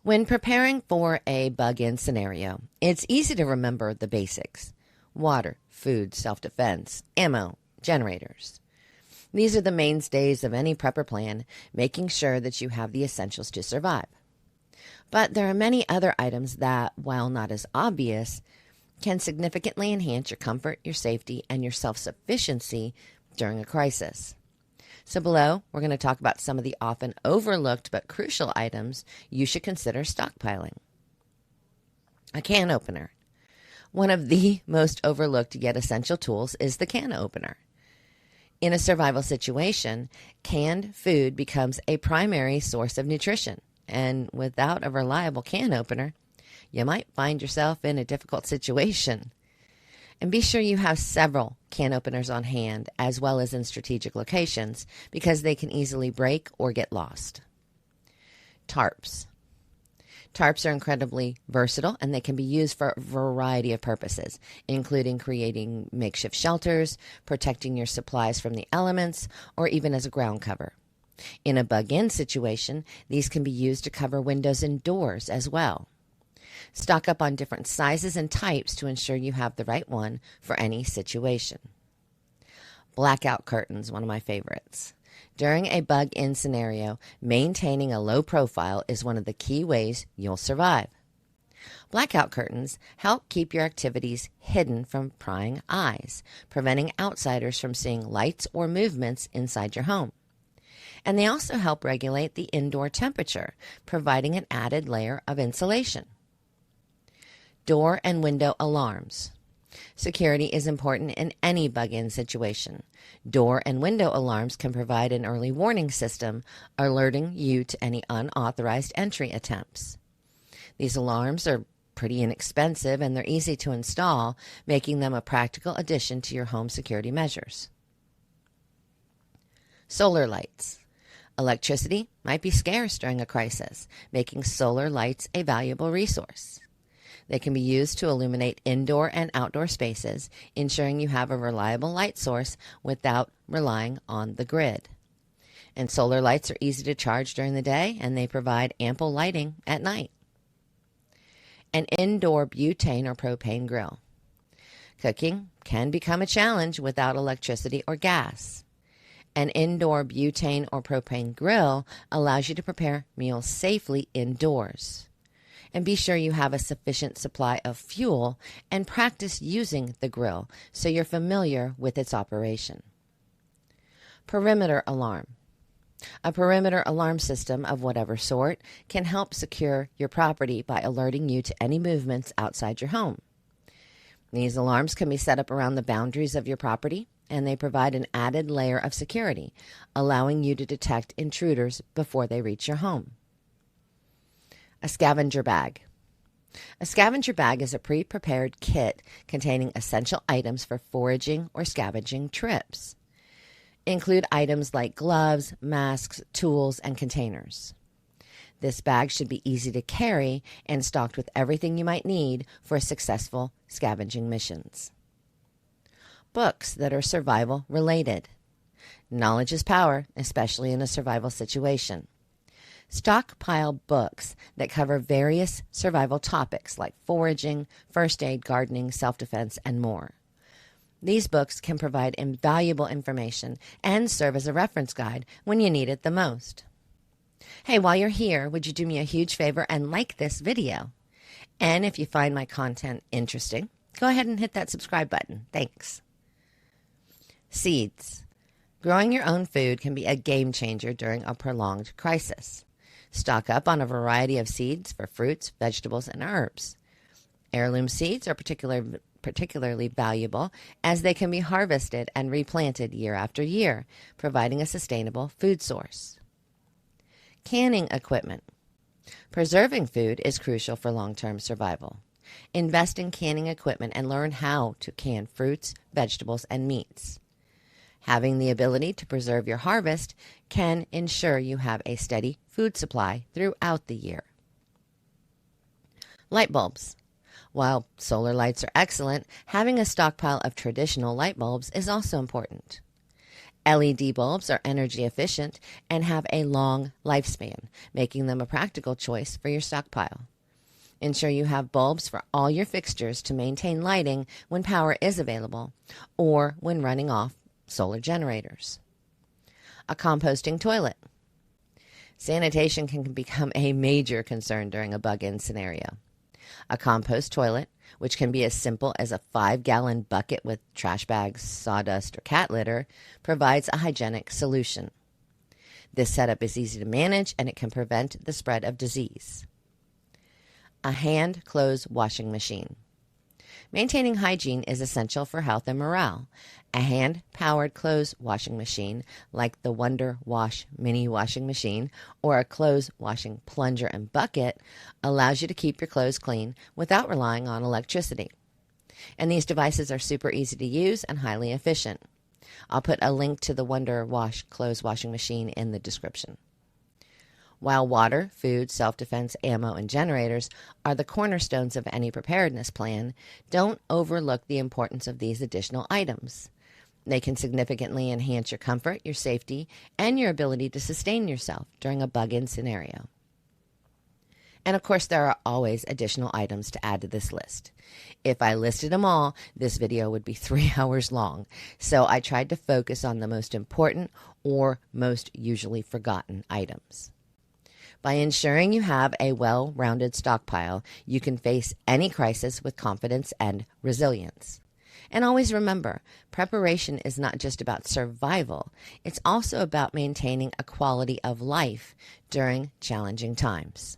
When preparing for a bug-in scenario, it's easy to remember the basics: water, food, self-defense, ammo, generators. These are the mainstays of any prepper plan, making sure that you have the essentials to survive. But there are many other items that, while not as obvious, can significantly enhance your comfort, your safety, and your self-sufficiency during a crisis. So below, we're going to talk about some of the often overlooked but crucial items you should consider stockpiling. A can opener. One of the most overlooked yet essential tools is the can opener. In a survival situation, canned food becomes a primary source of nutrition, and without a reliable can opener, you might find yourself in a difficult situation. And be sure you have several can openers on hand, as well as in strategic locations, because they can easily break or get lost. Tarps. Tarps are incredibly versatile, and they can be used for a variety of purposes, including creating makeshift shelters, protecting your supplies from the elements, or even as a ground cover. In a bug-in situation, these can be used to cover windows and doors as well. Stock up on different sizes and types to ensure you have the right one for any situation. Blackout curtains, one of my favorites. During a bug-in scenario, maintaining a low profile is one of the key ways you'll survive. Blackout curtains help keep your activities hidden from prying eyes, preventing outsiders from seeing lights or movements inside your home. And they also help regulate the indoor temperature, providing an added layer of insulation. Door and window alarms. Security is important in any bug-in situation. Door and window alarms can provide an early warning system, alerting you to any unauthorized entry attempts. These alarms are pretty inexpensive and they're easy to install, making them a practical addition to your home security measures. Solar lights. Electricity might be scarce during a crisis, making solar lights a valuable resource. They can be used to illuminate indoor and outdoor spaces, ensuring you have a reliable light source without relying on the grid. And solar lights are easy to charge during the day, and they provide ample lighting at night. An indoor butane or propane grill. Cooking can become a challenge without electricity or gas. An indoor butane or propane grill allows you to prepare meals safely indoors. And be sure you have a sufficient supply of fuel and practice using the grill so you're familiar with its operation. Perimeter alarm. A perimeter alarm system of whatever sort can help secure your property by alerting you to any movements outside your home. These alarms can be set up around the boundaries of your property, and they provide an added layer of security, allowing you to detect intruders before they reach your home. A scavenger bag. A scavenger bag is a pre-prepared kit containing essential items for foraging or scavenging trips. Include items like gloves, masks, tools, and containers. This bag should be easy to carry and stocked with everything you might need for successful scavenging missions. Books that are survival related. Knowledge is power, especially in a survival situation. Stockpile books that cover various survival topics like foraging, first aid, gardening, self-defense, and more. These books can provide invaluable information and serve as a reference guide when you need it the most. Hey, while you're here, would you do me a huge favor and like this video? And if you find my content interesting, go ahead and hit that subscribe button. Thanks. Seeds. Growing your own food can be a game changer during a prolonged crisis. Stock up on a variety of seeds for fruits, vegetables, and herbs. Heirloom seeds are particularly valuable as they can be harvested and replanted year after year, providing a sustainable food source. Canning equipment. Preserving food is crucial for long-term survival. Invest in canning equipment and learn how to can fruits, vegetables, and meats. Having the ability to preserve your harvest can ensure you have a steady food supply throughout the year. Light bulbs. While solar lights are excellent, having a stockpile of traditional light bulbs is also important. LED bulbs are energy efficient and have a long lifespan, making them a practical choice for your stockpile. Ensure you have bulbs for all your fixtures to maintain lighting when power is available or when running off solar generators. A composting toilet. Sanitation can become a major concern during a bug-in scenario. A compost toilet, which can be as simple as a 5-gallon bucket with trash bags, sawdust, or cat litter, provides a hygienic solution. This setup is easy to manage and it can prevent the spread of disease. A hand clothes washing machine. Maintaining hygiene is essential for health and morale. A hand-powered clothes washing machine, like the Wonder Wash mini washing machine or a clothes washing plunger and bucket, allows you to keep your clothes clean without relying on electricity. And these devices are super easy to use and highly efficient. I'll put a link to the Wonder Wash clothes washing machine in the description. While water, food, self-defense, ammo, and generators are the cornerstones of any preparedness plan, don't overlook the importance of these additional items. They can significantly enhance your comfort, your safety, and your ability to sustain yourself during a bug-in scenario. And of course, there are always additional items to add to this list. If I listed them all, this video would be 3 hours long, so I tried to focus on the most important or most usually forgotten items. By ensuring you have a well-rounded stockpile, you can face any crisis with confidence and resilience. And always remember, preparation is not just about survival, it's also about maintaining a quality of life during challenging times.